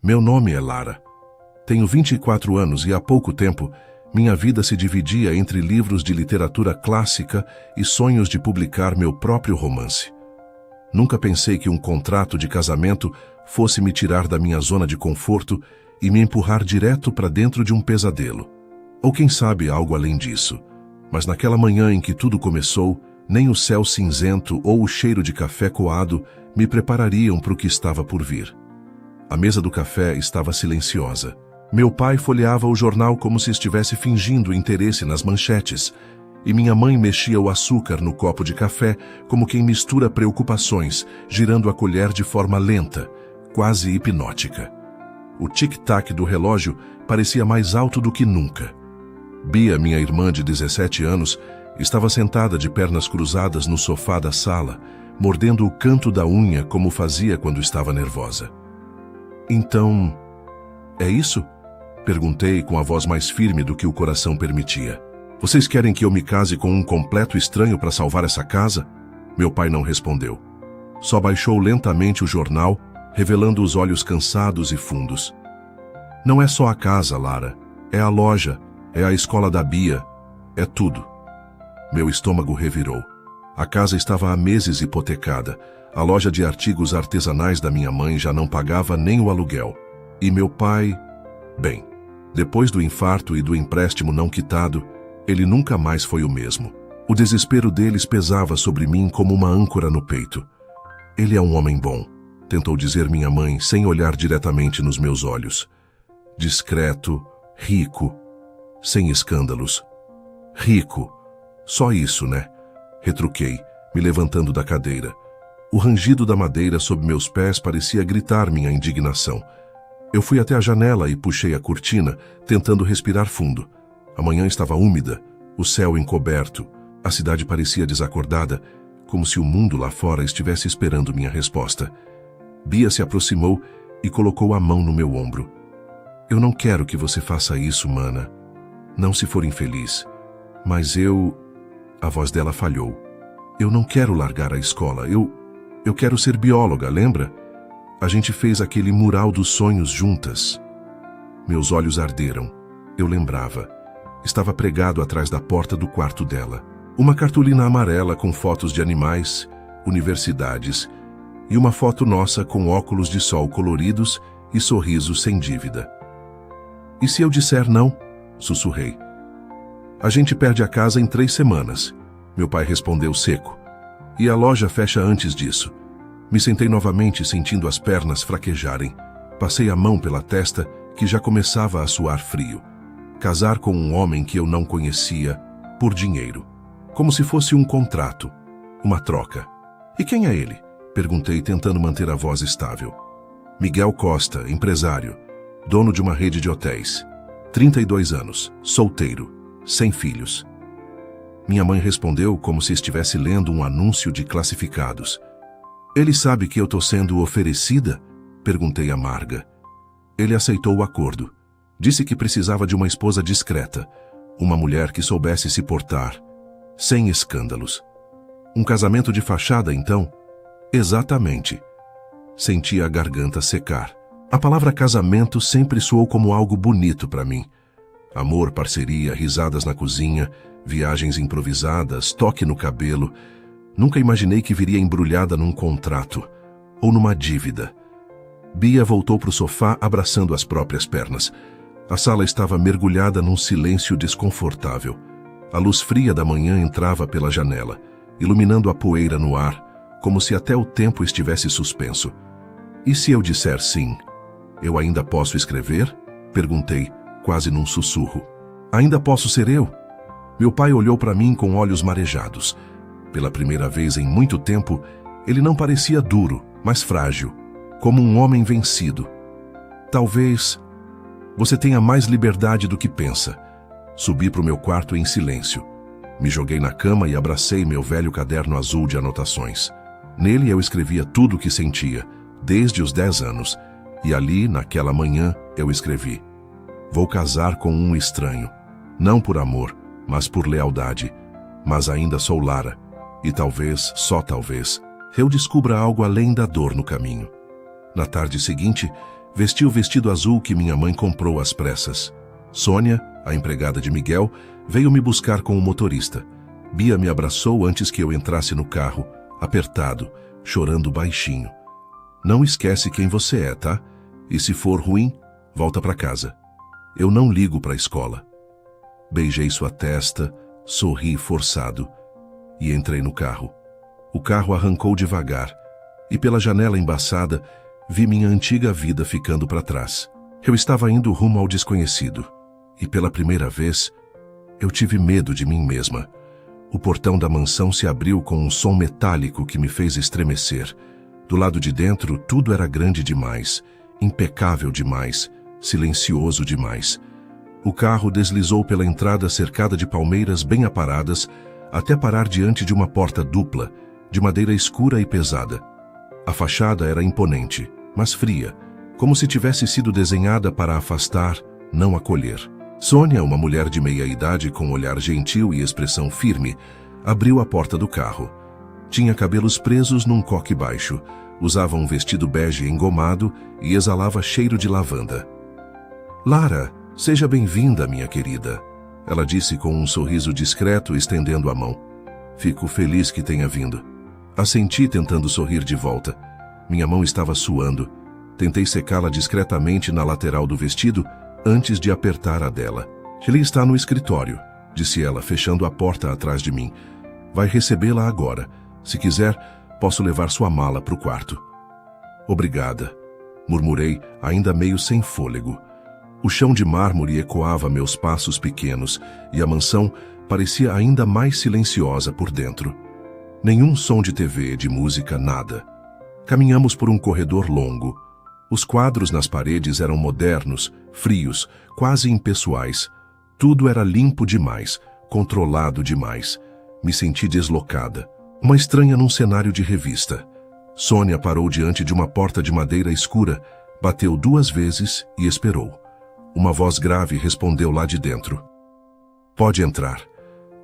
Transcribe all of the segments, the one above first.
Meu nome é Lara. Tenho 24 anos e há pouco tempo minha vida se dividia entre livros de literatura clássica e sonhos de publicar meu próprio romance. Nunca pensei que um contrato de casamento fosse me tirar da minha zona de conforto e me empurrar direto para dentro de um pesadelo. Ou quem sabe algo além disso. Mas naquela manhã em que tudo começou, nem o céu cinzento ou o cheiro de café coado me preparariam para o que estava por vir. A mesa do café estava silenciosa. Meu pai folheava o jornal como se estivesse fingindo interesse nas manchetes, e minha mãe mexia o açúcar no copo de café como quem mistura preocupações, girando a colher de forma lenta, quase hipnótica. O tic-tac do relógio parecia mais alto do que nunca. Bia, minha irmã de 17 anos, estava sentada de pernas cruzadas no sofá da sala, mordendo o canto da unha como fazia quando estava nervosa. Então, é isso? Perguntei com a voz mais firme do que o coração permitia. Vocês querem que eu me case com um completo estranho para salvar essa casa? Meu pai não respondeu. Só baixou lentamente o jornal, revelando os olhos cansados e fundos. Não é só a casa, Lara. É a loja, é a escola da Bia, é tudo. Meu estômago revirou. A casa estava há meses hipotecada. A loja de artigos artesanais da minha mãe já não pagava nem o aluguel. E meu pai... Bem, depois do infarto e do empréstimo não quitado, ele nunca mais foi o mesmo. O desespero deles pesava sobre mim como uma âncora no peito. Ele é um homem bom, tentou dizer minha mãe sem olhar diretamente nos meus olhos. Discreto, rico, sem escândalos. Rico, só isso, né? Retruquei, me levantando da cadeira. O rangido da madeira sob meus pés parecia gritar minha indignação. Eu fui até a janela e puxei a cortina, tentando respirar fundo. A manhã estava úmida, o céu encoberto. A cidade parecia desacordada, como se o mundo lá fora estivesse esperando minha resposta. Bia se aproximou e colocou a mão no meu ombro. Eu não quero que você faça isso, mana. Não se for infeliz. Mas eu... A voz dela falhou. Eu não quero largar a escola. Eu quero ser bióloga, lembra? A gente fez aquele mural dos sonhos juntas. Meus olhos arderam. Eu lembrava. Estava pregado atrás da porta do quarto dela. Uma cartolina amarela com fotos de animais, universidades e uma foto nossa com óculos de sol coloridos e sorriso sem dívida. E se eu disser não? Sussurrei. A gente perde a casa em 3 semanas. Meu pai respondeu seco. E a loja fecha antes disso. Me sentei novamente sentindo as pernas fraquejarem. Passei a mão pela testa que já começava a suar frio. Casar com um homem que eu não conhecia, por dinheiro. Como se fosse um contrato, uma troca. E quem é ele? Perguntei, tentando manter a voz estável. Miguel Costa, empresário, dono de uma rede de hotéis. 32 anos, solteiro, sem filhos. Minha mãe respondeu como se estivesse lendo um anúncio de classificados. Ele sabe que eu estou sendo oferecida? Perguntei amarga. Ele aceitou o acordo. Disse que precisava de uma esposa discreta, uma mulher que soubesse se portar, sem escândalos. Um casamento de fachada, então? Exatamente. Senti a garganta secar. A palavra casamento sempre soou como algo bonito para mim. Amor, parceria, risadas na cozinha, viagens improvisadas, toque no cabelo. Nunca imaginei que viria embrulhada num contrato ou numa dívida. Bia voltou para o sofá abraçando as próprias pernas. A sala estava mergulhada num silêncio desconfortável. A luz fria da manhã entrava pela janela, iluminando a poeira no ar, como se até o tempo estivesse suspenso. E se eu disser sim? Eu ainda posso escrever? Perguntei, quase num sussurro. Ainda posso ser eu? Meu pai olhou para mim com olhos marejados. Pela primeira vez em muito tempo, ele não parecia duro, mas frágil, como um homem vencido. Talvez você tenha mais liberdade do que pensa. Subi para o meu quarto em silêncio. Me joguei na cama e abracei meu velho caderno azul de anotações. Nele eu escrevia tudo o que sentia, desde os 10 anos. E ali, naquela manhã, eu escrevi: vou casar com um estranho. Não por amor, mas por lealdade. Mas ainda sou Lara. E talvez, só talvez, eu descubra algo além da dor no caminho. Na tarde seguinte, Vesti o vestido azul que minha mãe comprou às pressas. Sônia, a empregada de Miguel, veio me buscar com o motorista. Bia me abraçou antes que eu entrasse no carro, apertado, chorando baixinho. Não esquece quem você é, tá? E se for ruim, volta para casa. Eu não ligo para a escola. Beijei sua testa, sorri forçado e entrei no carro. O carro arrancou devagar e pela janela embaçada vi minha antiga vida ficando para trás. Eu estava indo rumo ao desconhecido e pela primeira vez eu tive medo de mim mesma. O portão da mansão se abriu com um som metálico que me fez estremecer. Do lado de dentro tudo era grande demais, impecável demais, silencioso demais. O carro deslizou pela entrada cercada de palmeiras bem aparadas até parar diante de uma porta dupla, de madeira escura e pesada. A fachada era imponente, mas fria, como se tivesse sido desenhada para afastar, não acolher. Sônia, uma mulher de meia-idade com olhar gentil e expressão firme, abriu a porta do carro. Tinha cabelos presos num coque baixo, usava um vestido bege engomado e exalava cheiro de lavanda. "Lara, seja bem-vinda, minha querida", ela disse com um sorriso discreto, estendendo a mão. "Fico feliz que tenha vindo." Assenti tentando sorrir de volta. Minha mão estava suando. Tentei secá-la discretamente na lateral do vestido antes de apertar a dela. "Ele está no escritório", disse ela, fechando a porta atrás de mim. "Vai recebê-la agora. Se quiser, posso levar sua mala para o quarto." "Obrigada", murmurei, ainda meio sem fôlego. O chão de mármore ecoava meus passos pequenos e a mansão parecia ainda mais silenciosa por dentro. Nenhum som de TV, de música, nada. Caminhamos por um corredor longo. Os quadros nas paredes eram modernos, frios, quase impessoais. Tudo era limpo demais, controlado demais. Me senti deslocada. Uma estranha num cenário de revista. Sônia parou diante de uma porta de madeira escura, bateu 2 vezes e esperou. Uma voz grave respondeu lá de dentro. "Pode entrar."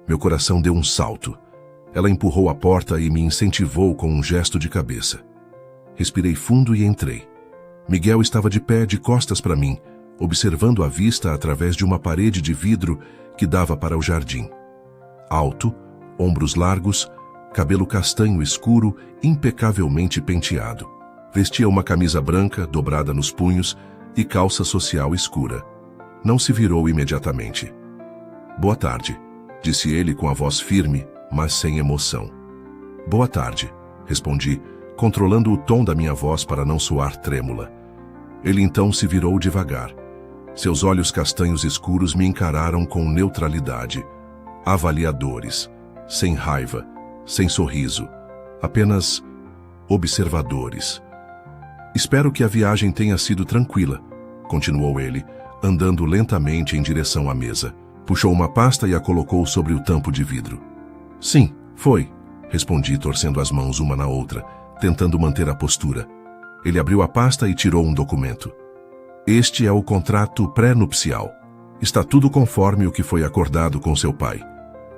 Meu coração deu um salto. Ela empurrou a porta e me incentivou com um gesto de cabeça. Respirei fundo e entrei. Miguel estava de pé, de costas para mim, observando a vista através de uma parede de vidro que dava para o jardim. Alto, ombros largos, cabelo castanho escuro, impecavelmente penteado. Vestia uma camisa branca, dobrada nos punhos, e calça social escura. Não se virou imediatamente. "Boa tarde", disse ele com a voz firme, mas sem emoção. "Boa tarde", respondi, controlando o tom da minha voz para não soar trêmula. Ele então se virou devagar. Seus olhos castanhos escuros me encararam com neutralidade, avaliadores, sem raiva, sem sorriso, apenas observadores. "Espero que a viagem tenha sido tranquila", continuou ele, andando lentamente em direção à mesa. Puxou uma pasta e a colocou sobre o tampo de vidro. "Sim, foi", respondi, torcendo as mãos uma na outra, tentando manter a postura. Ele abriu a pasta e tirou um documento. "Este é o contrato pré-nupcial. Está tudo conforme o que foi acordado com seu pai.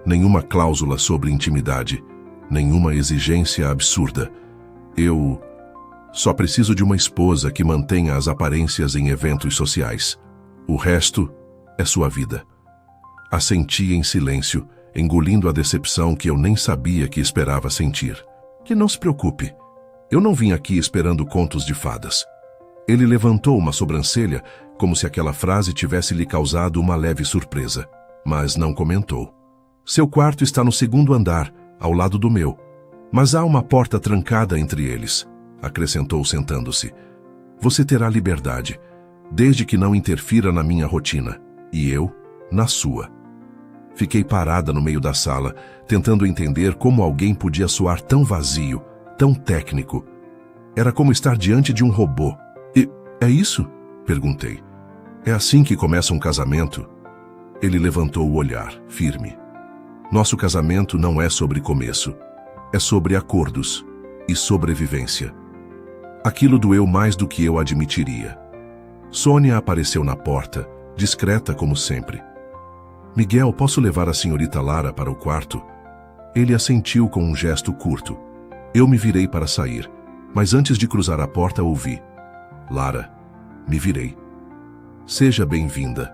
Nenhuma cláusula sobre intimidade, nenhuma exigência absurda. Eu só preciso de uma esposa que mantenha as aparências em eventos sociais. O resto é sua vida." Assenti em silêncio, engolindo a decepção que eu nem sabia que esperava sentir. "Que não se preocupe. Eu não vim aqui esperando contos de fadas." Ele levantou uma sobrancelha, como se aquela frase tivesse lhe causado uma leve surpresa, mas não comentou. "Seu quarto está no 2º andar, ao lado do meu. Mas há uma porta trancada entre eles", acrescentou sentando-se. "Você terá liberdade, desde que não interfira na minha rotina, e eu, na sua." Fiquei parada no meio da sala, tentando entender como alguém podia soar tão vazio, tão técnico. Era como estar diante de um robô. "E é isso?" perguntei. "É assim que começa um casamento?" Ele levantou o olhar, firme. "Nosso casamento não é sobre começo. É sobre acordos e sobrevivência." Aquilo doeu mais do que eu admitiria. Sônia apareceu na porta, discreta como sempre. "Miguel, posso levar a senhorita Lara para o quarto?" Ele assentiu com um gesto curto. Eu me virei para sair, mas antes de cruzar a porta ouvi: "Lara, Me virei. Seja bem-vinda.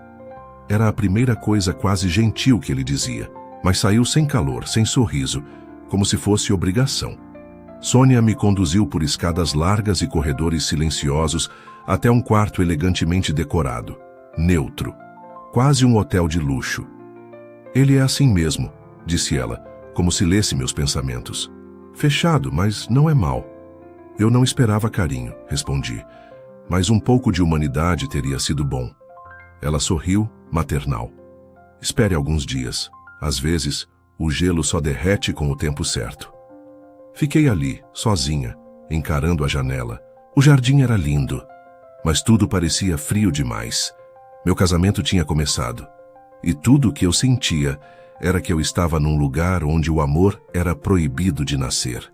Era a primeira coisa quase gentil que ele dizia, mas saiu sem calor, sem sorriso, como se fosse obrigação. Sônia me conduziu por escadas largas e corredores silenciosos até um quarto elegantemente decorado, neutro, quase um hotel de luxo. Ele é assim mesmo, disse ela, como se lesse meus pensamentos. Fechado, mas não é mau. Eu não esperava carinho, respondi, mas um pouco de humanidade teria sido bom. Ela sorriu, maternal. Espere alguns dias. Às vezes, o gelo só derrete com o tempo certo. Fiquei ali, sozinha, encarando a janela. O jardim era lindo, mas tudo parecia frio demais. Meu casamento tinha começado, e tudo o que eu sentia era que eu estava num lugar onde o amor era proibido de nascer.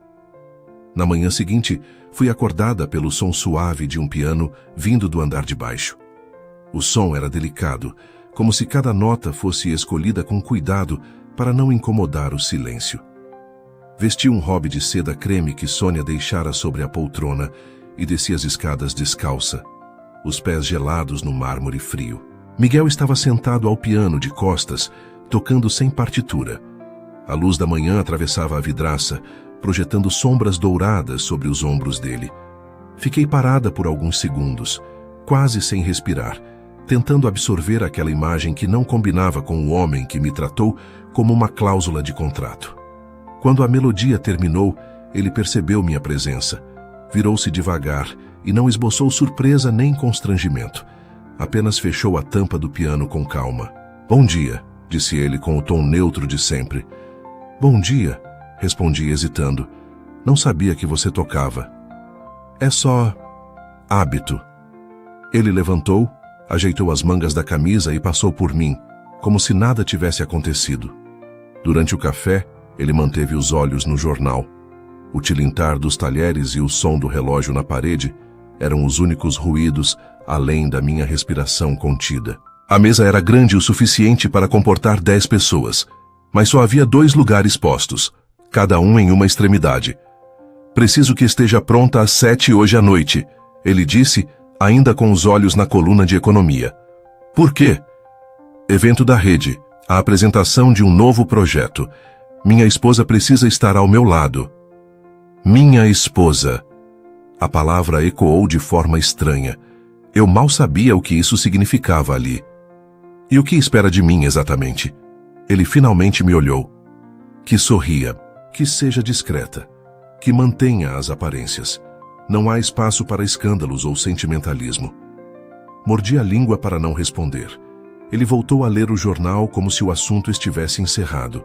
Na manhã seguinte, fui acordada pelo som suave de um piano vindo do andar de baixo. O som era delicado, como se cada nota fosse escolhida com cuidado para não incomodar o silêncio. Vesti um hobby de seda creme que Sônia deixara sobre a poltrona e desci as escadas descalça, os pés gelados no mármore frio. Miguel estava sentado ao piano de costas, tocando sem partitura. A luz da manhã atravessava a vidraça, projetando sombras douradas sobre os ombros dele. Fiquei parada por alguns segundos, quase sem respirar, tentando absorver aquela imagem que não combinava com o homem que me tratou como uma cláusula de contrato. Quando a melodia terminou, ele percebeu minha presença. Virou-se devagar e não esboçou surpresa nem constrangimento. Apenas fechou a tampa do piano com calma. "Bom dia", disse ele com o tom neutro de sempre. "Bom dia", respondi hesitando. "Não sabia que você tocava." "É só hábito." Ele levantou, ajeitou as mangas da camisa e passou por mim, como se nada tivesse acontecido. Durante o café, ele manteve os olhos no jornal. O tilintar dos talheres e o som do relógio na parede eram os únicos ruídos além da minha respiração contida. A mesa era grande o suficiente para comportar 10 pessoas, mas só havia 2 lugares postos, cada um em uma extremidade. "Preciso que esteja pronta às 7 hoje à noite", ele disse, ainda com os olhos na coluna de economia. "Por quê?" "Evento da rede, a apresentação de um novo projeto. Minha esposa precisa estar ao meu lado." Minha esposa. A palavra ecoou de forma estranha. Eu mal sabia o que isso significava ali. "E o que espera de mim exatamente?" Ele finalmente me olhou. "Que sorria, que seja discreta, que mantenha as aparências. Não há espaço para escândalos ou sentimentalismo." Mordi a língua para não responder. Ele voltou a ler o jornal como se o assunto estivesse encerrado.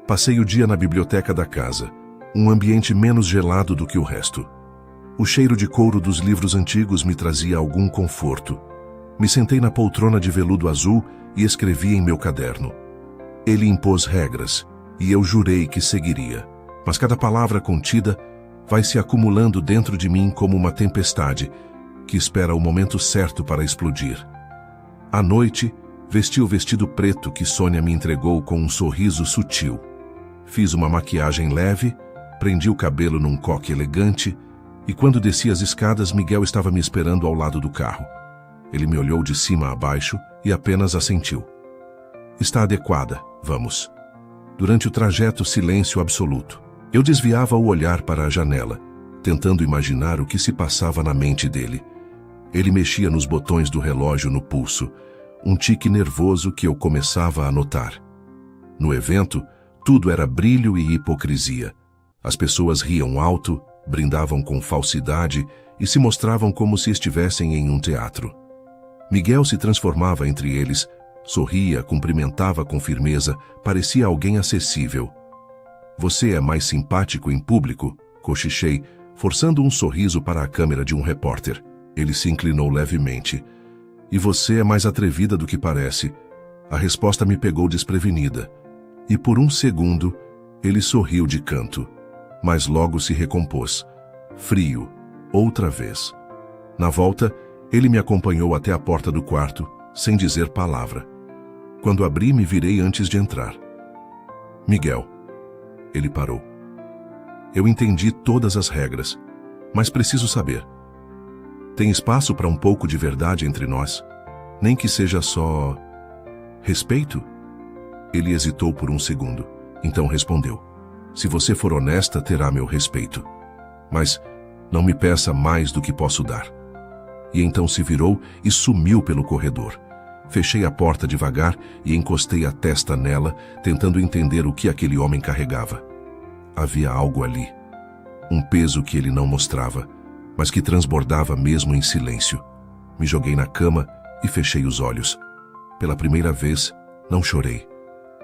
Passei o dia na biblioteca da casa, um ambiente menos gelado do que o resto. O cheiro de couro dos livros antigos me trazia algum conforto. Me sentei na poltrona de veludo azul e escrevi em meu caderno. Ele impôs regras, e eu jurei que seguiria. Mas cada palavra contida vai se acumulando dentro de mim como uma tempestade que espera o momento certo para explodir. À noite, vesti o vestido preto que Sônia me entregou com um sorriso sutil. Fiz uma maquiagem leve, prendi o cabelo num coque elegante e quando desci as escadas, Miguel estava me esperando ao lado do carro. Ele me olhou de cima a baixo e apenas assentiu. "Está adequada, vamos." Durante o trajeto, silêncio absoluto. Eu desviava o olhar para a janela, tentando imaginar o que se passava na mente dele. Ele mexia nos botões do relógio no pulso, um tique nervoso que eu começava a notar. No evento, tudo era brilho e hipocrisia. As pessoas riam alto, brindavam com falsidade e se mostravam como se estivessem em um teatro. Miguel se transformava entre eles, sorria, cumprimentava com firmeza, parecia alguém acessível. "Você é mais simpático em público?", cochichei, forçando um sorriso para a câmera de um repórter. Ele se inclinou levemente. "E você é mais atrevida do que parece." A resposta me pegou desprevenida. E por um segundo, ele sorriu de canto. Mas logo se recompôs. Frio, outra vez. Na volta, ele me acompanhou até a porta do quarto, sem dizer palavra. Quando abri, me virei antes de entrar. "Miguel." Ele parou. "Eu entendi todas as regras, mas preciso saber. Tem espaço para um pouco de verdade entre nós? Nem que seja só... respeito? Ele hesitou por um segundo. Então respondeu: se você for honesta, terá meu respeito. Mas não me peça mais do que posso dar. E então se virou e sumiu pelo corredor. Fechei a porta devagar e encostei a testa nela, tentando entender o que aquele homem carregava. Havia algo ali. Um peso que ele não mostrava, mas que transbordava mesmo em silêncio. Me joguei na cama e fechei os olhos. Pela primeira vez, não chorei,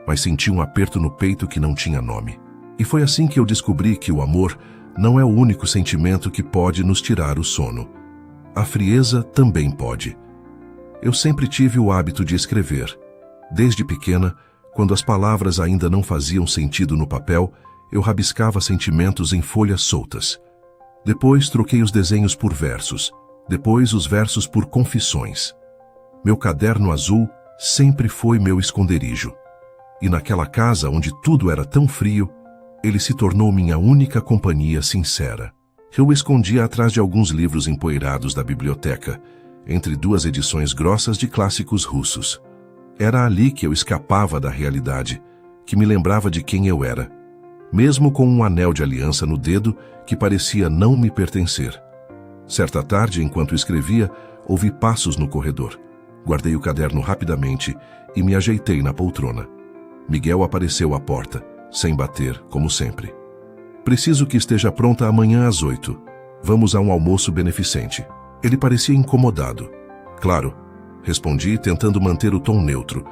mas senti um aperto no peito que não tinha nome. E foi assim que eu descobri que o amor não é o único sentimento que pode nos tirar o sono. A frieza também pode. Eu sempre tive o hábito de escrever. Desde pequena, quando as palavras ainda não faziam sentido no papel, eu rabiscava sentimentos em folhas soltas. Depois troquei os desenhos por versos, depois os versos por confissões. Meu caderno azul sempre foi meu esconderijo. E naquela casa onde tudo era tão frio, ele se tornou minha única companhia sincera. Eu o escondia atrás de alguns livros empoeirados da biblioteca, entre duas edições grossas de clássicos russos. Era ali que eu escapava da realidade, que me lembrava de quem eu era, mesmo com um anel de aliança no dedo que parecia não me pertencer. Certa tarde, enquanto escrevia, ouvi passos no corredor. Guardei o caderno rapidamente e me ajeitei na poltrona. Miguel apareceu à porta, sem bater, como sempre. Preciso que esteja pronta amanhã às 8. Vamos a um almoço beneficente. Ele parecia incomodado. Claro, respondi, tentando manter o tom neutro.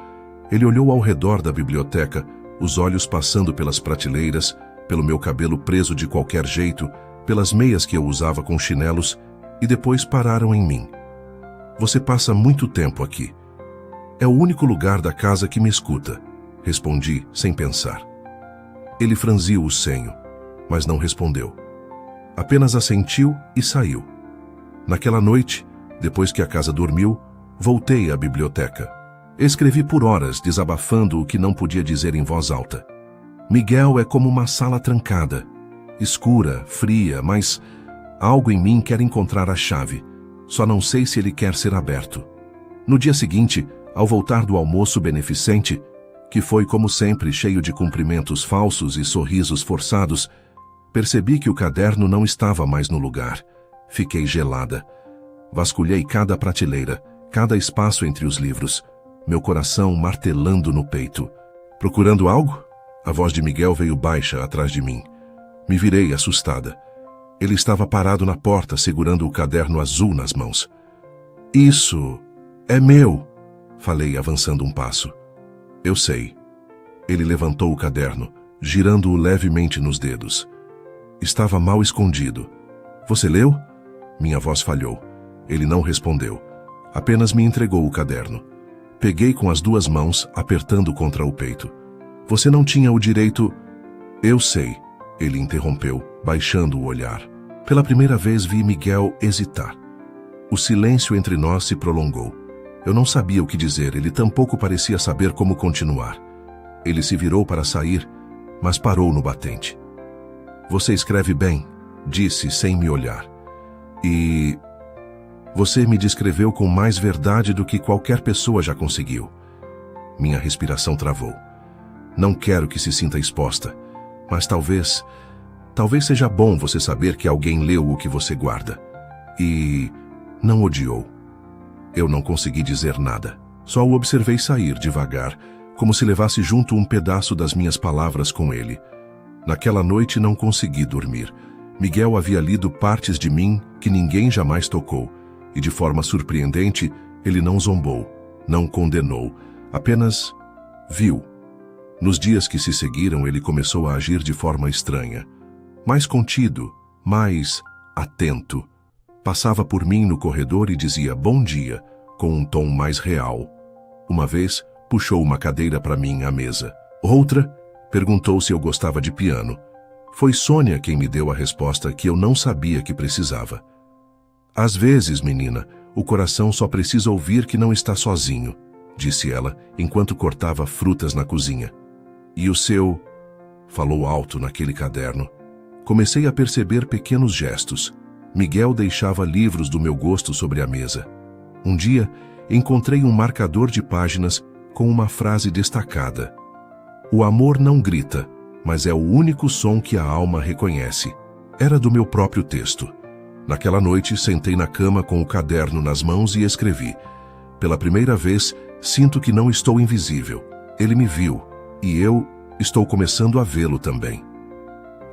Ele olhou ao redor da biblioteca, os olhos passando pelas prateleiras, pelo meu cabelo preso de qualquer jeito, pelas meias que eu usava com chinelos, e depois pararam em mim. Você passa muito tempo aqui. É o único lugar da casa que me escuta, respondi, sem pensar. Ele franziu o senho, mas não respondeu. Apenas assentiu e saiu. Naquela noite, depois que a casa dormiu, voltei à biblioteca. Escrevi por horas, desabafando o que não podia dizer em voz alta. Miguel é como uma sala trancada, escura, fria, mas algo em mim quer encontrar a chave. Só não sei se ele quer ser aberto. No dia seguinte, ao voltar do almoço beneficente, que foi como sempre cheio de cumprimentos falsos e sorrisos forçados, percebi que o caderno não estava mais no lugar. Fiquei gelada. Vasculhei cada prateleira, cada espaço entre os livros, meu coração martelando no peito. Procurando algo? A voz de Miguel veio baixa atrás de mim. Me virei assustada. Ele estava parado na porta, segurando o caderno azul nas mãos. Isso é meu, falei, avançando um passo. Eu sei. Ele levantou o caderno, girando-o levemente nos dedos. Estava mal escondido. Você leu? Minha voz falhou. Ele não respondeu. Apenas me entregou o caderno. Peguei com as duas mãos, apertando contra o peito. Você não tinha o direito... Eu sei, ele interrompeu, baixando o olhar. Pela primeira vez vi Miguel hesitar. O silêncio entre nós se prolongou. Eu não sabia o que dizer, ele tampouco parecia saber como continuar. Ele se virou para sair, mas parou no batente. Você escreve bem, disse sem me olhar. E... você me descreveu com mais verdade do que qualquer pessoa já conseguiu. Minha respiração travou. Não quero que se sinta exposta, mas talvez seja bom você saber que alguém leu o que você guarda. E não odiou. Eu não consegui dizer nada. Só o observei sair devagar, como se levasse junto um pedaço das minhas palavras com ele. Naquela noite não consegui dormir. Miguel havia lido partes de mim que ninguém jamais tocou, e de forma surpreendente, ele não zombou, não condenou, apenas viu. Nos dias que se seguiram, ele começou a agir de forma estranha. Mais contido, mais atento. Passava por mim no corredor e dizia bom dia, com um tom mais real. Uma vez, puxou uma cadeira para mim à mesa. Outra, perguntou se eu gostava de piano. Foi Sônia quem me deu a resposta que eu não sabia que precisava. Às vezes, menina, o coração só precisa ouvir que não está sozinho, disse ela, enquanto cortava frutas na cozinha. E o seu... falou alto naquele caderno. Comecei a perceber pequenos gestos. Miguel deixava livros do meu gosto sobre a mesa. Um dia, encontrei um marcador de páginas com uma frase destacada: "O amor não grita, mas é o único som que a alma reconhece." Era do meu próprio texto. Naquela noite, sentei na cama com o caderno nas mãos e escrevi: "Pela primeira vez, sinto que não estou invisível. Ele me viu, e eu estou começando a vê-lo também."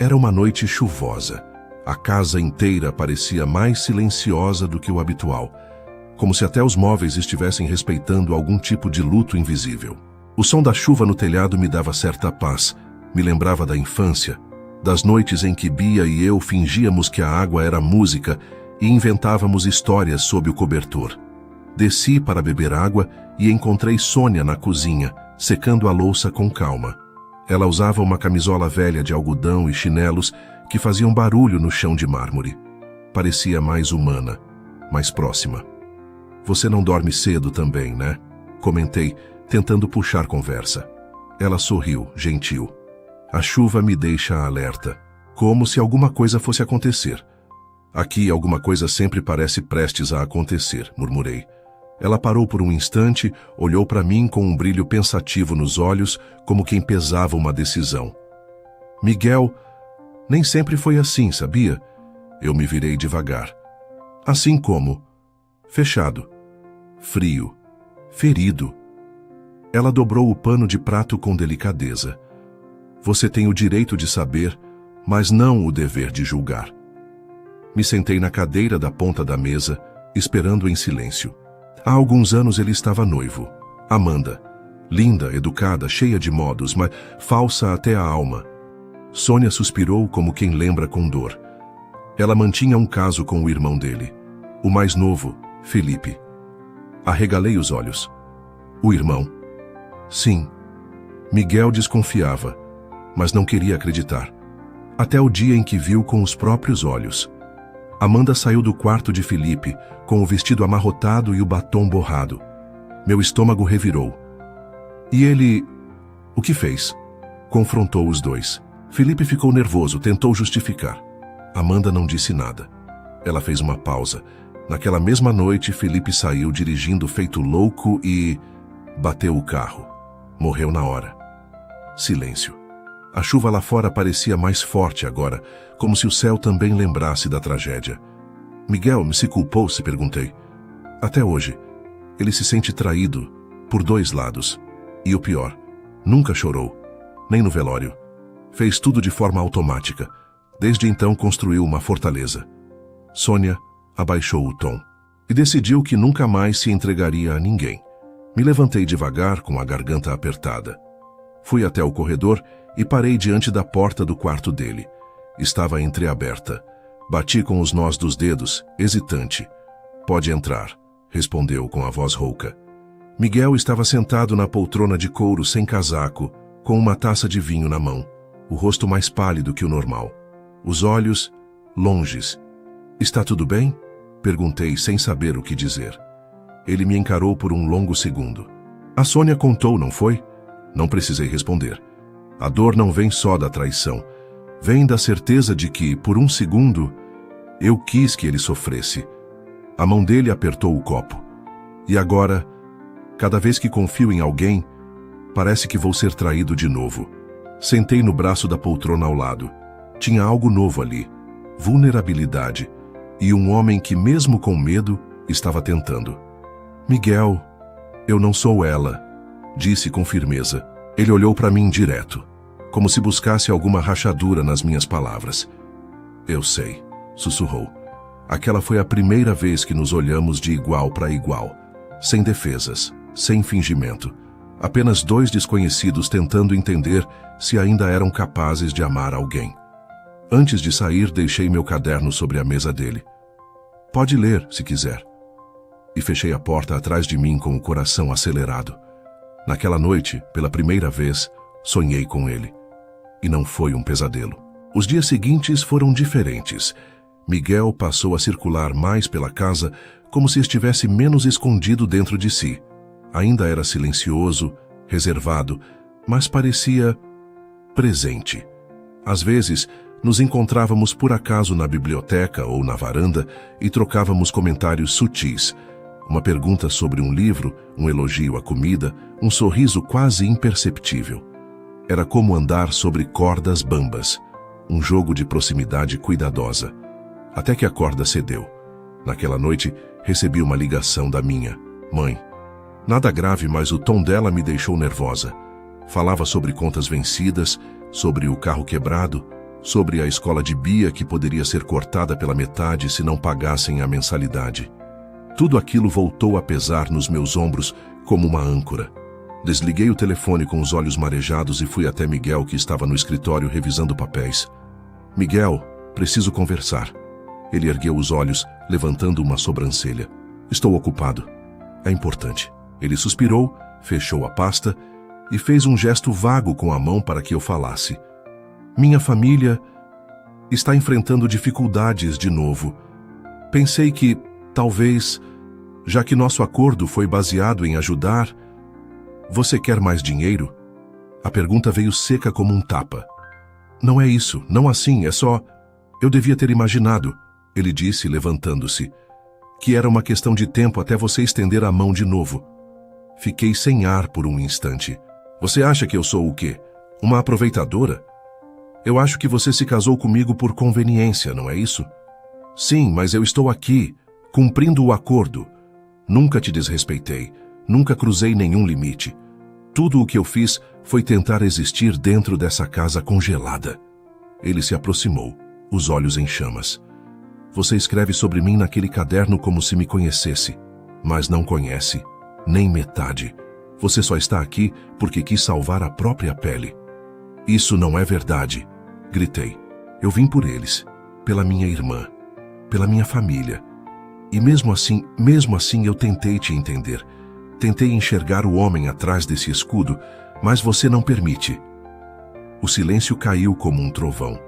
Era uma noite chuvosa. A casa inteira parecia mais silenciosa do que o habitual, como se até os móveis estivessem respeitando algum tipo de luto invisível. O som da chuva no telhado me dava certa paz, me lembrava da infância, das noites em que Bia e eu fingíamos que a água era música e inventávamos histórias sob o cobertor. Desci para beber água e encontrei Sônia na cozinha, secando a louça com calma. Ela usava uma camisola velha de algodão e chinelos que faziam barulho no chão de mármore. Parecia mais humana, mais próxima. "Você não dorme cedo também, né?" Comentei, tentando puxar conversa. Ela sorriu, gentil. "A chuva me deixa alerta, como se alguma coisa fosse acontecer." "Aqui alguma coisa sempre parece prestes a acontecer", murmurei. Ela parou por um instante, olhou para mim com um brilho pensativo nos olhos, como quem pesava uma decisão. "Miguel, nem sempre foi assim, sabia?" Eu me virei devagar. "Assim como? Fechado, frio, ferido." Ela dobrou o pano de prato com delicadeza. "Você tem o direito de saber, mas não o dever de julgar." Me sentei na cadeira da ponta da mesa, esperando em silêncio. Há alguns anos ele estava noivo. Amanda. Linda, educada, cheia de modos, mas falsa até a alma. Sônia suspirou como quem lembra com dor. Ela mantinha um caso com o irmão dele, o mais novo, Felipe. Arregalei os olhos. O irmão? Sim. Miguel desconfiava, mas não queria acreditar. Até o dia em que viu com os próprios olhos. Amanda saiu do quarto de Felipe, com o vestido amarrotado e o batom borrado. Meu estômago revirou. E ele... o que fez? Confrontou os dois. Felipe ficou nervoso, tentou justificar. Amanda não disse nada. Ela fez uma pausa. Naquela mesma noite, Felipe saiu dirigindo feito louco e... bateu o carro. Morreu na hora. Silêncio. A chuva lá fora parecia mais forte agora, como se o céu também lembrasse da tragédia. Miguel se culpou, se perguntei. Até hoje, ele se sente traído, por dois lados. E o pior, nunca chorou, nem no velório. Fez tudo de forma automática. Desde então construiu uma fortaleza. Sônia abaixou o tom e decidiu que nunca mais se entregaria a ninguém. Me levantei devagar, com a garganta apertada. Fui até o corredor e parei diante da porta do quarto dele. Estava entreaberta. Bati com os nós dos dedos, hesitante. "Pode entrar", respondeu com a voz rouca. Miguel estava sentado na poltrona de couro sem casaco, com uma taça de vinho na mão, o rosto mais pálido que o normal. Os olhos, longes. "Está tudo bem?" Perguntei sem saber o que dizer. Ele me encarou por um longo segundo. "A Sônia contou, não foi?" Não precisei responder. A dor não vem só da traição. Vem da certeza de que, por um segundo, eu quis que ele sofresse. A mão dele apertou o copo. E agora, cada vez que confio em alguém, parece que vou ser traído de novo. Sentei no braço da poltrona ao lado. Tinha algo novo ali. Vulnerabilidade. E um homem que, mesmo com medo, estava tentando. "Miguel, eu não sou ela", disse com firmeza. Ele olhou para mim direto, como se buscasse alguma rachadura nas minhas palavras. "Eu sei", sussurrou. Aquela foi a primeira vez que nos olhamos de igual para igual, sem defesas, sem fingimento. Apenas dois desconhecidos tentando entender se ainda eram capazes de amar alguém. Antes de sair, deixei meu caderno sobre a mesa dele. "Pode ler, se quiser." E fechei a porta atrás de mim com o coração acelerado. Naquela noite, pela primeira vez, sonhei com ele. E não foi um pesadelo. Os dias seguintes foram diferentes. Miguel passou a circular mais pela casa, como se estivesse menos escondido dentro de si. Ainda era silencioso, reservado, mas parecia presente. Às vezes, Nos encontrávamos por acaso na biblioteca ou na varanda e trocávamos comentários sutis. Uma pergunta sobre um livro, um elogio à comida, um sorriso quase imperceptível. Era como andar sobre cordas bambas, um jogo de proximidade cuidadosa. Até que a corda cedeu. Naquela noite, recebi uma ligação da minha mãe. Nada grave, mas o tom dela me deixou nervosa. Falava sobre contas vencidas, sobre o carro quebrado, sobre a escola de Bia que poderia ser cortada pela metade se não pagassem a mensalidade. Tudo aquilo voltou a pesar nos meus ombros como uma âncora. Desliguei o telefone com os olhos marejados e fui até Miguel, que estava no escritório revisando papéis. Miguel, preciso conversar. Ele ergueu os olhos, levantando uma sobrancelha. Estou ocupado. É importante. Ele suspirou, fechou a pasta e fez um gesto vago com a mão para que eu falasse. Minha família está enfrentando dificuldades de novo. Pensei que, talvez, já que nosso acordo foi baseado em ajudar, você quer mais dinheiro? A pergunta veio seca como um tapa. Não é isso, não assim, é só... Eu devia ter imaginado, ele disse, levantando-se, que era uma questão de tempo até você estender a mão de novo. Fiquei sem ar por um instante. Você acha que eu sou o quê? Uma aproveitadora? Eu acho que você se casou comigo por conveniência, não é isso? Sim, mas eu estou aqui, cumprindo o acordo. Nunca te desrespeitei, nunca cruzei nenhum limite. Tudo o que eu fiz foi tentar existir dentro dessa casa congelada. Ele se aproximou, os olhos em chamas. Você escreve sobre mim naquele caderno como se me conhecesse, mas não conhece, nem metade. Você só está aqui porque quis salvar a própria pele. Isso não é verdade, gritei. Eu vim por eles, pela minha irmã, pela minha família. E mesmo assim eu tentei te entender. Tentei enxergar o homem atrás desse escudo, mas você não permite. O silêncio caiu como um trovão.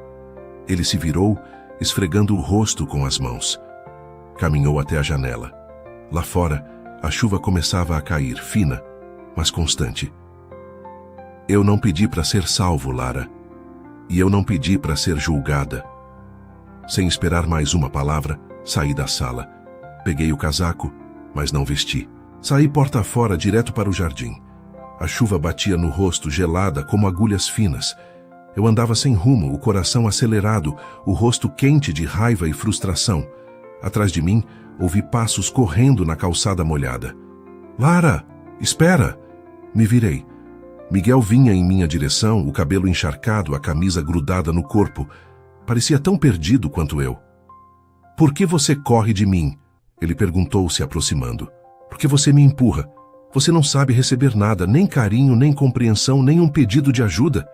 Ele se virou, esfregando o rosto com as mãos. Caminhou até a janela. Lá fora, a chuva começava a cair, fina, mas constante. Eu não pedi para ser salvo, Lara. E eu não pedi para ser julgada. Sem esperar mais uma palavra, saí da sala. Peguei o casaco, mas não vesti. Saí porta fora direto para o jardim. A chuva batia no rosto, gelada como agulhas finas. Eu andava sem rumo, o coração acelerado, o rosto quente de raiva e frustração. Atrás de mim, ouvi passos correndo na calçada molhada. Lara, espera! Me virei. Miguel vinha em minha direção, o cabelo encharcado, a camisa grudada no corpo. Parecia tão perdido quanto eu. Por que você corre de mim? Ele perguntou, se aproximando. Porque você me empurra. Você não sabe receber nada, nem carinho, nem compreensão, nem um pedido de ajuda.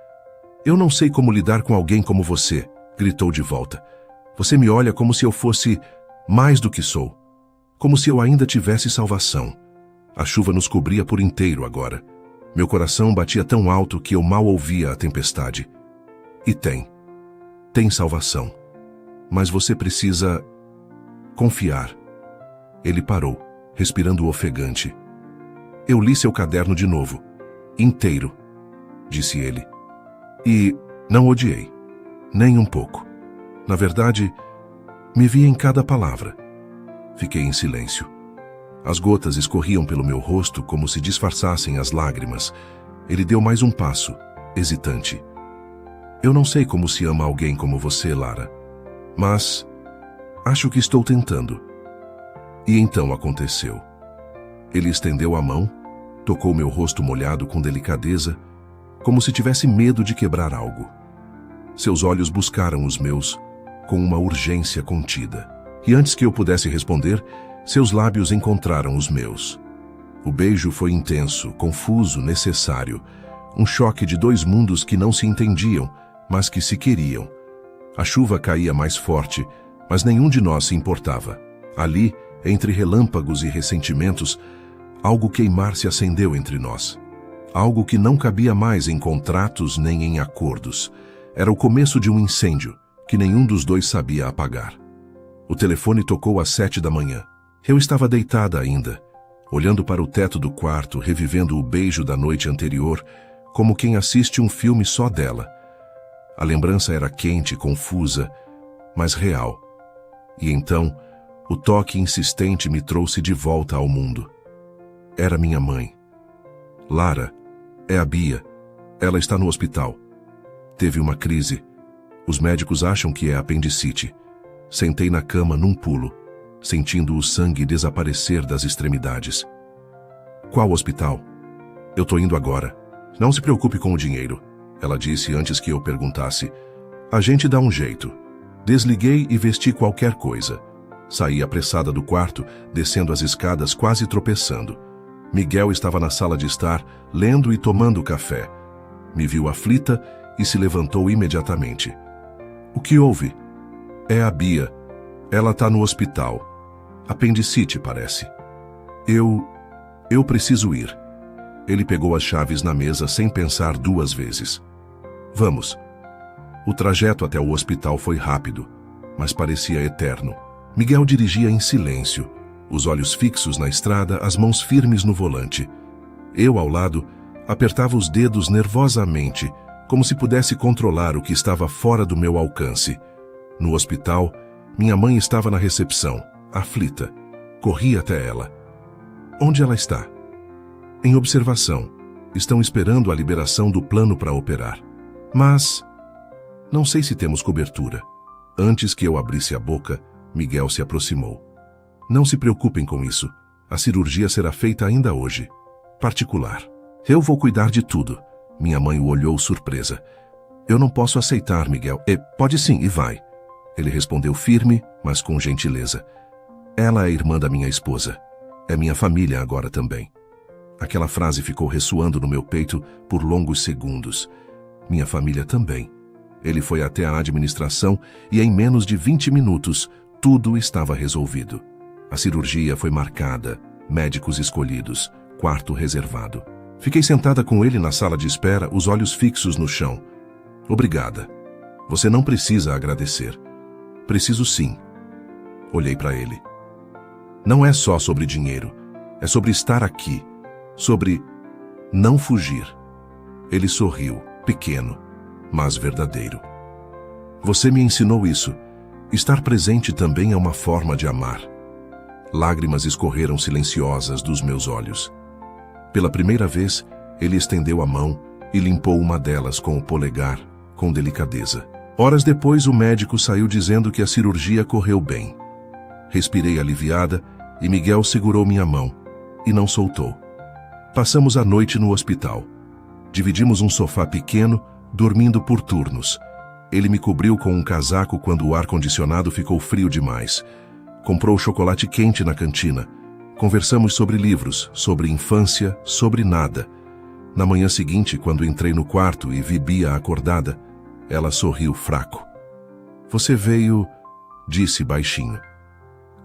Eu não sei como lidar com alguém como você, gritou de volta. Você me olha como se eu fosse mais do que sou. Como se eu ainda tivesse salvação. A chuva nos cobria por inteiro agora. Meu coração batia tão alto que eu mal ouvia a tempestade. E tem salvação. Mas você precisa confiar. Ele parou, respirando ofegante. Eu li seu caderno de novo. Inteiro, disse ele. E não odiei. Nem um pouco. Na verdade, me vi em cada palavra. Fiquei em silêncio. As gotas escorriam pelo meu rosto como se disfarçassem as lágrimas. Ele deu mais um passo, hesitante. Eu não sei como se ama alguém como você, Lara. Mas acho que estou tentando. E então aconteceu. Ele estendeu a mão, tocou meu rosto molhado com delicadeza, como se tivesse medo de quebrar algo. Seus olhos buscaram os meus com uma urgência contida. E antes que eu pudesse responder, seus lábios encontraram os meus. O beijo foi intenso, confuso, necessário. Um choque de dois mundos que não se entendiam, mas que se queriam. A chuva caía mais forte, mas nenhum de nós se importava. Ali, entre relâmpagos e ressentimentos, algo queimar se acendeu entre nós. Algo que não cabia mais em contratos nem em acordos. Era o começo de um incêndio que nenhum dos dois sabia apagar. O telefone tocou às 7 da manhã. Eu estava deitada ainda, olhando para o teto do quarto, revivendo o beijo da noite anterior, como quem assiste um filme só dela. A lembrança era quente, confusa, mas real. E então, o toque insistente me trouxe de volta ao mundo. Era minha mãe. Lara, é a Bia. Ela está no hospital. Teve uma crise. Os médicos acham que é apendicite. Sentei na cama num pulo, sentindo o sangue desaparecer das extremidades. Qual hospital? Eu tô indo agora. Não se preocupe com o dinheiro, ela disse antes que eu perguntasse. A gente dá um jeito. Desliguei e vesti qualquer coisa. Saí apressada do quarto, descendo as escadas quase tropeçando. Miguel estava na sala de estar, lendo e tomando café. Me viu aflita e se levantou imediatamente. O que houve? É a Bia. Ela tá no hospital. Apendicite, parece. Eu preciso ir. Ele pegou as chaves na mesa sem pensar duas vezes. Vamos. O trajeto até o hospital foi rápido, mas parecia eterno. Miguel dirigia em silêncio, os olhos fixos na estrada, as mãos firmes no volante. Eu, ao lado, apertava os dedos nervosamente, como se pudesse controlar o que estava fora do meu alcance. No hospital, minha mãe estava na recepção, aflita. Corri até ela. Onde ela está? Em observação. Estão esperando a liberação do plano para operar. Mas não sei se temos cobertura. Antes que eu abrisse a boca, Miguel se aproximou. Não se preocupem com isso. A cirurgia será feita ainda hoje. Particular. Eu vou cuidar de tudo. Minha mãe o olhou surpresa. Eu não posso aceitar, Miguel. Pode sim, e vai. Ele respondeu firme, mas com gentileza. Ela é irmã da minha esposa. É minha família agora também. Aquela frase ficou ressoando no meu peito por longos segundos. Minha família também. Ele foi até a administração e em menos de 20 minutos, tudo estava resolvido. A cirurgia foi marcada, médicos escolhidos, quarto reservado. Fiquei sentada com ele na sala de espera, os olhos fixos no chão. Obrigada. Você não precisa agradecer. Preciso sim. Olhei para ele. Não é só sobre dinheiro. É sobre estar aqui. Sobre não fugir. Ele sorriu, pequeno, mas verdadeiro. Você me ensinou isso. Estar presente também é uma forma de amar. Lágrimas escorreram silenciosas dos meus olhos. Pela primeira vez, ele estendeu a mão e limpou uma delas com o polegar, com delicadeza. Horas depois, o médico saiu dizendo que a cirurgia correu bem. Respirei aliviada e Miguel segurou minha mão e não soltou. Passamos a noite no hospital. Dividimos um sofá pequeno, dormindo por turnos. Ele me cobriu com um casaco quando o ar-condicionado ficou frio demais. Comprou chocolate quente na cantina. Conversamos sobre livros, sobre infância, sobre nada. Na manhã seguinte, quando entrei no quarto e vi Bia acordada, ela sorriu fraco. Você veio, disse baixinho.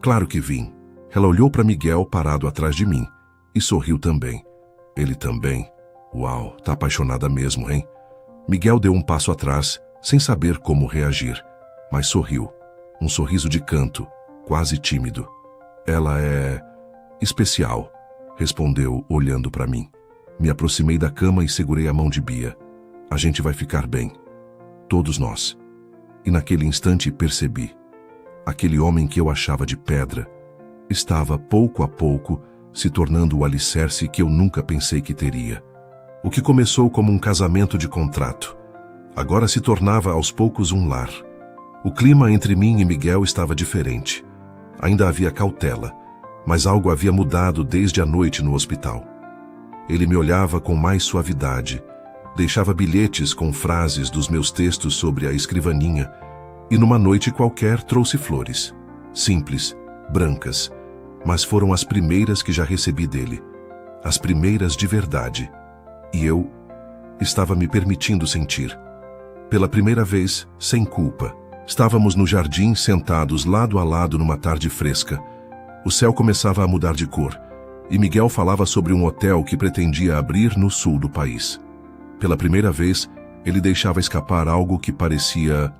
Claro que vim. Ela olhou para Miguel parado atrás de mim e sorriu também. Ele também. Uau, tá apaixonada mesmo, hein? Miguel deu um passo atrás, sem saber como reagir, mas sorriu. Um sorriso de canto, quase tímido. Ela é especial, respondeu olhando para mim. Me aproximei da cama e segurei a mão de Bia. A gente vai ficar bem. Todos nós. E naquele instante percebi. Aquele homem que eu achava de pedra estava, pouco a pouco, se tornando o alicerce que eu nunca pensei que teria. O que começou como um casamento de contrato, agora se tornava aos poucos um lar. O clima entre mim e Miguel estava diferente. Ainda havia cautela, mas algo havia mudado desde a noite no hospital. Ele me olhava com mais suavidade, deixava bilhetes com frases dos meus textos sobre a escrivaninha, e numa noite qualquer trouxe flores, simples, brancas, mas foram as primeiras que já recebi dele, as primeiras de verdade, e eu estava me permitindo sentir. Pela primeira vez, sem culpa. Estávamos no jardim, sentados lado a lado numa tarde fresca. O céu começava a mudar de cor, e Miguel falava sobre um hotel que pretendia abrir no sul do país. Pela primeira vez, ele deixava escapar algo que parecia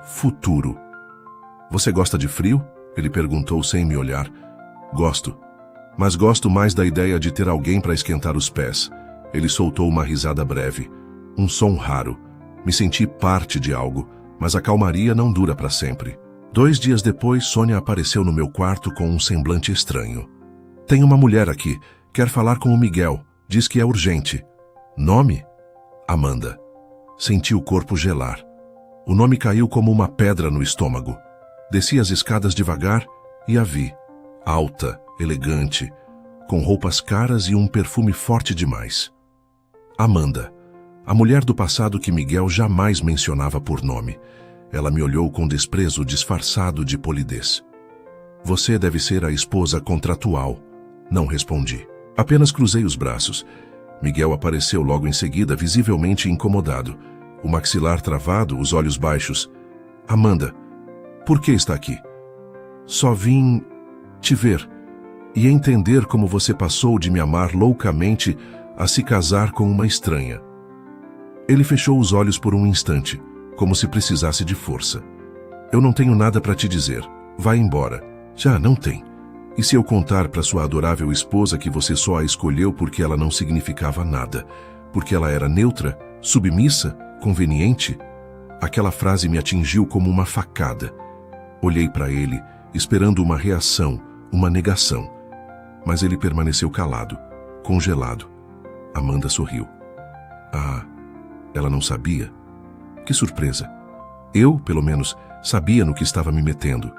futuro. Você gosta de frio? Ele perguntou sem me olhar. Gosto, mas gosto mais da ideia de ter alguém para esquentar os pés. Ele soltou uma risada breve, um som raro, Me senti parte de algo, mas a calmaria não dura para sempre. 2 dias depois, Sônia apareceu no meu quarto com um semblante estranho. Tem uma mulher aqui, quer falar com o Miguel, diz que é urgente. Nome? Amanda. Senti o corpo gelar. O nome caiu como uma pedra no estômago. Desci as escadas devagar e a vi. Alta, elegante, com roupas caras e um perfume forte demais. Amanda, a mulher do passado que Miguel jamais mencionava por nome. Ela me olhou com desprezo disfarçado de polidez. Você deve ser a esposa contratual. Não respondi. Apenas cruzei os braços. Miguel apareceu logo em seguida, visivelmente incomodado. O maxilar travado, os olhos baixos. Amanda, por que está aqui? Só vim te ver e entender como você passou de me amar loucamente a se casar com uma estranha. Ele fechou os olhos por um instante, como se precisasse de força. Eu não tenho nada para te dizer. Vai embora. Já não tem. E se eu contar para sua adorável esposa que você só a escolheu porque ela não significava nada, porque ela era neutra, submissa, conveniente? Aquela frase me atingiu como uma facada. Olhei para ele, esperando uma reação, uma negação. Mas ele permaneceu calado, congelado. Amanda sorriu. Ah, ela não sabia? Que surpresa. Eu, pelo menos, sabia no que estava me metendo.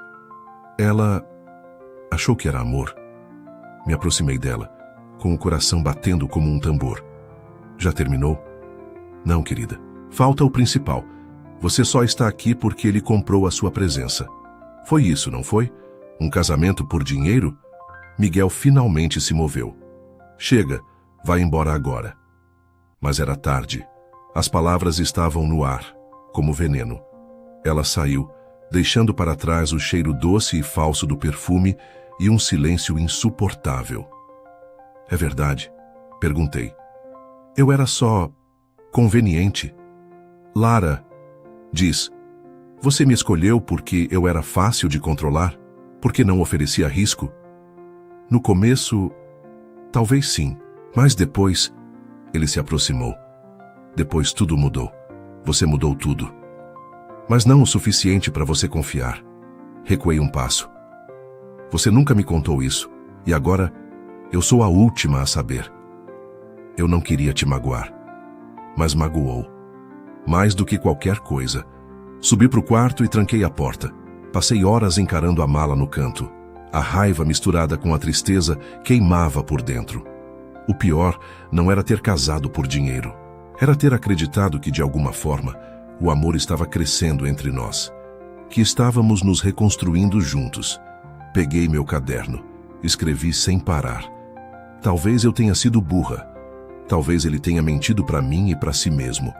Ela achou que era amor. Me aproximei dela, com o coração batendo como um tambor. Já terminou? Não, querida. Falta o principal. Você só está aqui porque ele comprou a sua presença. Foi isso, não foi? Um casamento por dinheiro? Miguel finalmente se moveu. Chega, vai embora agora. Mas era tarde. As palavras estavam no ar, como veneno. Ela saiu, deixando para trás o cheiro doce e falso do perfume e um silêncio insuportável. É verdade? Perguntei. Eu era só conveniente. Lara, diz, você me escolheu porque eu era fácil de controlar? Porque não oferecia risco? No começo, talvez sim, mas depois, ele se aproximou. Depois tudo mudou. Você mudou tudo. Mas não o suficiente para você confiar. Recuei um passo. Você nunca me contou isso, e agora eu sou a última a saber. Eu não queria te magoar, mas magoou. Mais do que qualquer coisa. Subi para o quarto e tranquei a porta. Passei horas encarando a mala no canto. A raiva misturada com a tristeza queimava por dentro. O pior não era ter casado por dinheiro. Era ter acreditado que, de alguma forma, o amor estava crescendo entre nós. Que estávamos nos reconstruindo juntos. Peguei meu caderno. Escrevi sem parar. Talvez eu tenha sido burra. Talvez ele tenha mentido para mim e para si mesmo.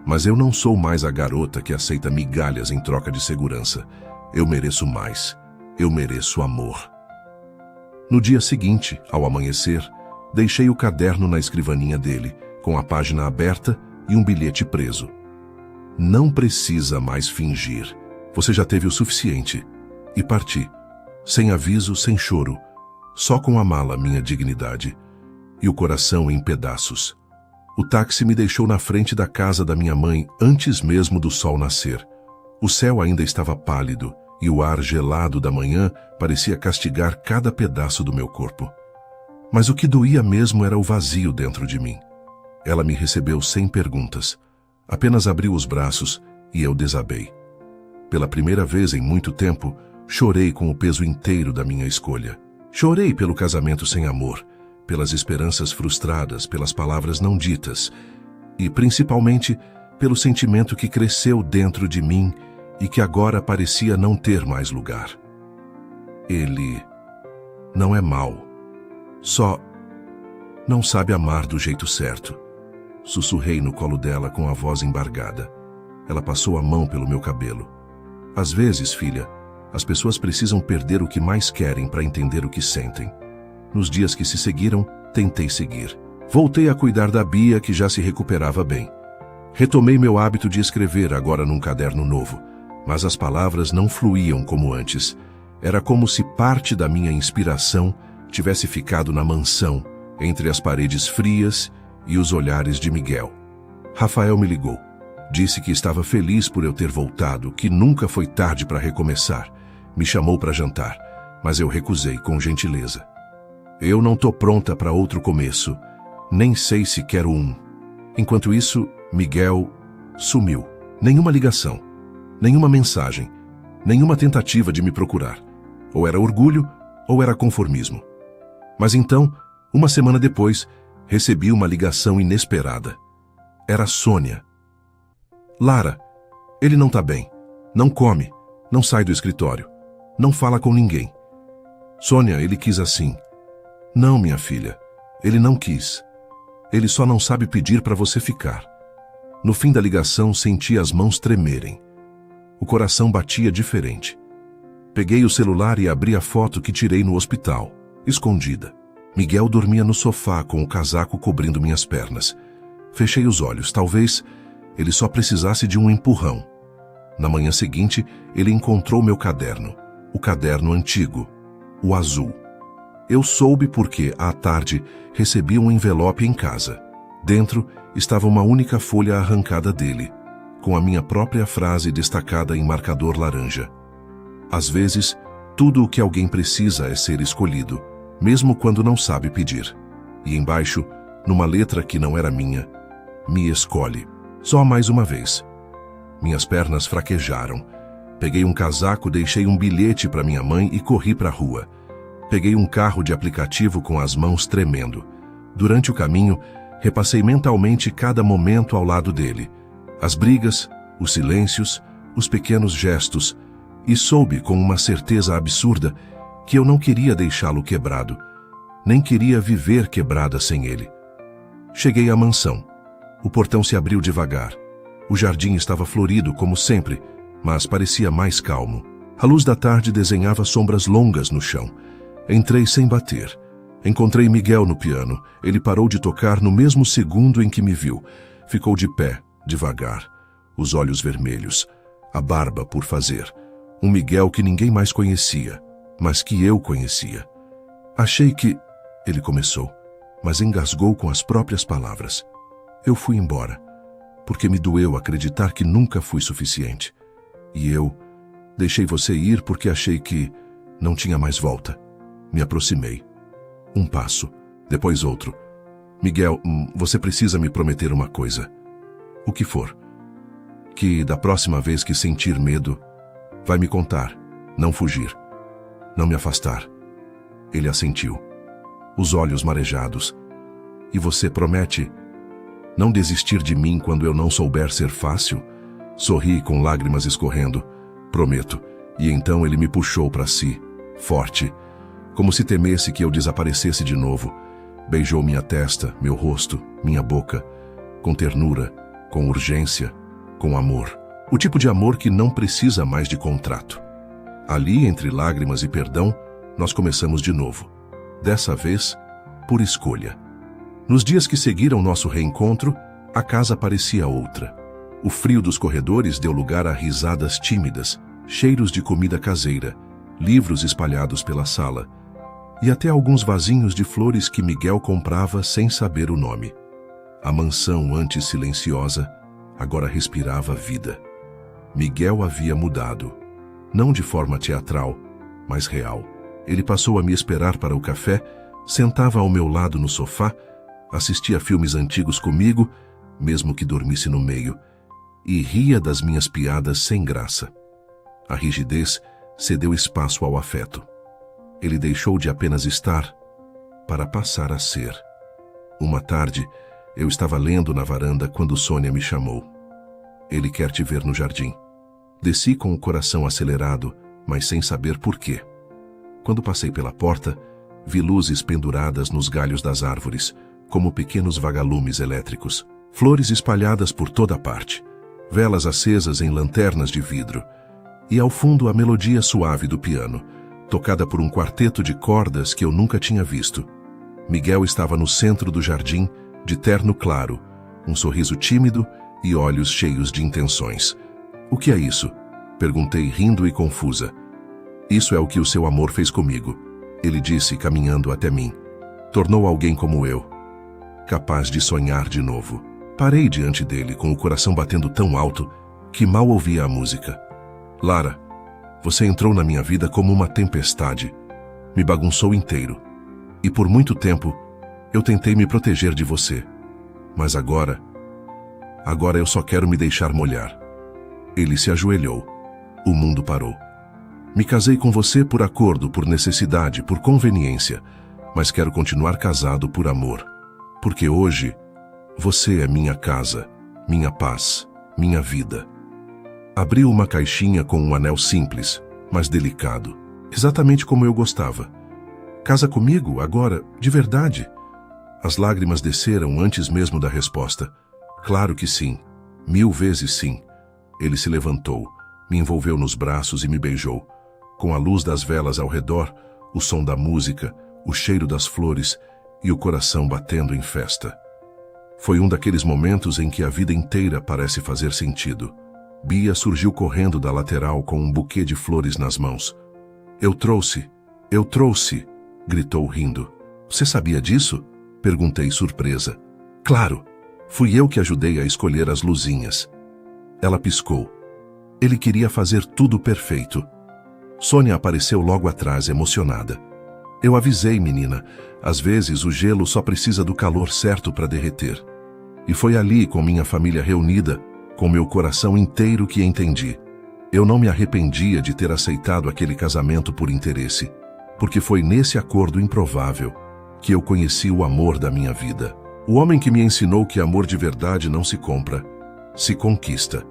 Mas eu não sou mais a garota que aceita migalhas em troca de segurança. Eu mereço mais. Eu mereço amor. No dia seguinte, ao amanhecer, deixei o caderno na escrivaninha dele, com a página aberta e um bilhete preso. Não precisa mais fingir. Você já teve o suficiente. E parti. Sem aviso, sem choro. Só com a mala, minha dignidade. E o coração em pedaços. O táxi me deixou na frente da casa da minha mãe antes mesmo do sol nascer. O céu ainda estava pálido e o ar gelado da manhã parecia castigar cada pedaço do meu corpo. Mas o que doía mesmo era o vazio dentro de mim. Ela me recebeu sem perguntas. Apenas abriu os braços e eu desabei. Pela primeira vez em muito tempo, chorei com o peso inteiro da minha escolha. Chorei pelo casamento sem amor, pelas esperanças frustradas, pelas palavras não ditas e, principalmente, pelo sentimento que cresceu dentro de mim e que agora parecia não ter mais lugar. Ele não é mau, só não sabe amar do jeito certo. Sussurrei no colo dela com a voz embargada. Ela passou a mão pelo meu cabelo. Às vezes, filha, as pessoas precisam perder o que mais querem para entender o que sentem. Nos dias que se seguiram, tentei seguir. Voltei a cuidar da Bia, que já se recuperava bem. Retomei meu hábito de escrever, agora num caderno novo. Mas as palavras não fluíam como antes. Era como se parte da minha inspiração tivesse ficado na mansão, entre as paredes frias e os olhares de Miguel. Rafael me ligou. Disse que estava feliz por eu ter voltado, que nunca foi tarde para recomeçar. Me chamou para jantar, mas eu recusei com gentileza. Eu não tô pronta para outro começo. Nem sei se quero um. Enquanto isso, Miguel sumiu. Nenhuma ligação, nenhuma mensagem, nenhuma tentativa de me procurar. Ou era orgulho, ou era conformismo. Mas então, uma semana depois, recebi uma ligação inesperada. Era Sônia. Lara, ele não tá bem. Não come, não sai do escritório, não fala com ninguém. Sônia, ele quis assim. Não, minha filha, ele não quis. Ele só não sabe pedir para você ficar. No fim da ligação, senti as mãos tremerem. O coração batia diferente. Peguei o celular e abri a foto que tirei no hospital, escondida. Miguel dormia no sofá com o casaco cobrindo minhas pernas. Fechei os olhos, talvez ele só precisasse de um empurrão. Na manhã seguinte, ele encontrou meu caderno, o caderno antigo, o azul. Eu soube porque, à tarde, recebi um envelope em casa. Dentro estava uma única folha arrancada dele, com a minha própria frase destacada em marcador laranja. Às vezes, tudo o que alguém precisa é ser escolhido, mesmo quando não sabe pedir. E embaixo, numa letra que não era minha, me escolhe. Só mais uma vez. Minhas pernas fraquejaram. Peguei um casaco, deixei um bilhete para minha mãe e corri para a rua. Peguei um carro de aplicativo com as mãos tremendo. Durante o caminho, repassei mentalmente cada momento ao lado dele. As brigas, os silêncios, os pequenos gestos, e soube com uma certeza absurda que eu não queria deixá-lo quebrado, nem queria viver quebrada sem ele. Cheguei à mansão. O portão se abriu devagar. O jardim estava florido, como sempre, mas parecia mais calmo. A luz da tarde desenhava sombras longas no chão. Entrei sem bater. Encontrei Miguel no piano. Ele parou de tocar no mesmo segundo em que me viu. Ficou de pé, devagar, os olhos vermelhos, a barba por fazer. Um Miguel que ninguém mais conhecia, mas que eu conhecia. Achei que... Ele começou, mas engasgou com as próprias palavras. Eu fui embora, porque me doeu acreditar que nunca fui suficiente. E eu deixei você ir porque achei que não tinha mais volta. Me aproximei. Um passo, depois outro. Miguel, você precisa me prometer uma coisa. O que for. Que da próxima vez que sentir medo, vai me contar, não fugir, não me afastar. Ele assentiu, os olhos marejados. E você promete não desistir de mim quando eu não souber ser fácil? Sorri com lágrimas escorrendo. Prometo. E então ele me puxou para si, forte, como se temesse que eu desaparecesse de novo. Beijou minha testa, meu rosto, minha boca, com ternura, com urgência, com amor. O tipo de amor que não precisa mais de contrato. Ali, entre lágrimas e perdão, nós começamos de novo. Dessa vez, por escolha. Nos dias que seguiram nosso reencontro, a casa parecia outra. O frio dos corredores deu lugar a risadas tímidas, cheiros de comida caseira, livros espalhados pela sala, e até alguns vasinhos de flores que Miguel comprava sem saber o nome. A mansão, antes silenciosa, agora respirava vida. Miguel havia mudado, não de forma teatral, mas real. Ele passou a me esperar para o café, sentava ao meu lado no sofá, assistia filmes antigos comigo, mesmo que dormisse no meio, e ria das minhas piadas sem graça. A rigidez cedeu espaço ao afeto. Ele deixou de apenas estar para passar a ser. Uma tarde, eu estava lendo na varanda quando Sônia me chamou. Ele quer te ver no jardim. Desci com o coração acelerado, mas sem saber por quê. Quando passei pela porta, vi luzes penduradas nos galhos das árvores, como pequenos vagalumes elétricos. Flores espalhadas por toda parte, velas acesas em lanternas de vidro, e ao fundo a melodia suave do piano, tocada por um quarteto de cordas que eu nunca tinha visto. Miguel estava no centro do jardim, de terno claro, um sorriso tímido e olhos cheios de intenções. O que é isso? Perguntei, rindo e confusa. Isso é o que o seu amor fez comigo, ele disse, caminhando até mim. Tornou alguém como eu, capaz de sonhar de novo. Parei diante dele com o coração batendo tão alto que mal ouvia a música. Lara, você entrou na minha vida como uma tempestade. Me bagunçou inteiro. E por muito tempo, eu tentei me proteger de você. Mas agora eu só quero me deixar molhar. Ele se ajoelhou. O mundo parou. Me casei com você por acordo, por necessidade, por conveniência, mas quero continuar casado por amor. Porque hoje, você é minha casa, minha paz, minha vida. Abriu uma caixinha com um anel simples, mas delicado, exatamente como eu gostava. Casa comigo, agora, de verdade? As lágrimas desceram antes mesmo da resposta. Claro que sim, 1000 vezes sim. Ele se levantou, me envolveu nos braços e me beijou. Com a luz das velas ao redor, o som da música, o cheiro das flores e o coração batendo em festa. Foi um daqueles momentos em que a vida inteira parece fazer sentido. Bia surgiu correndo da lateral com um buquê de flores nas mãos. Eu trouxe, gritou rindo. Você sabia disso? Perguntei surpresa. Claro, fui eu que ajudei a escolher as luzinhas. Ela piscou. Ele queria fazer tudo perfeito. Sônia apareceu logo atrás, emocionada. Eu avisei, menina, às vezes o gelo só precisa do calor certo para derreter. E foi ali, com minha família reunida, com meu coração inteiro, que entendi. Eu não me arrependia de ter aceitado aquele casamento por interesse, porque foi nesse acordo improvável que eu conheci o amor da minha vida. O homem que me ensinou que amor de verdade não se compra, se conquista.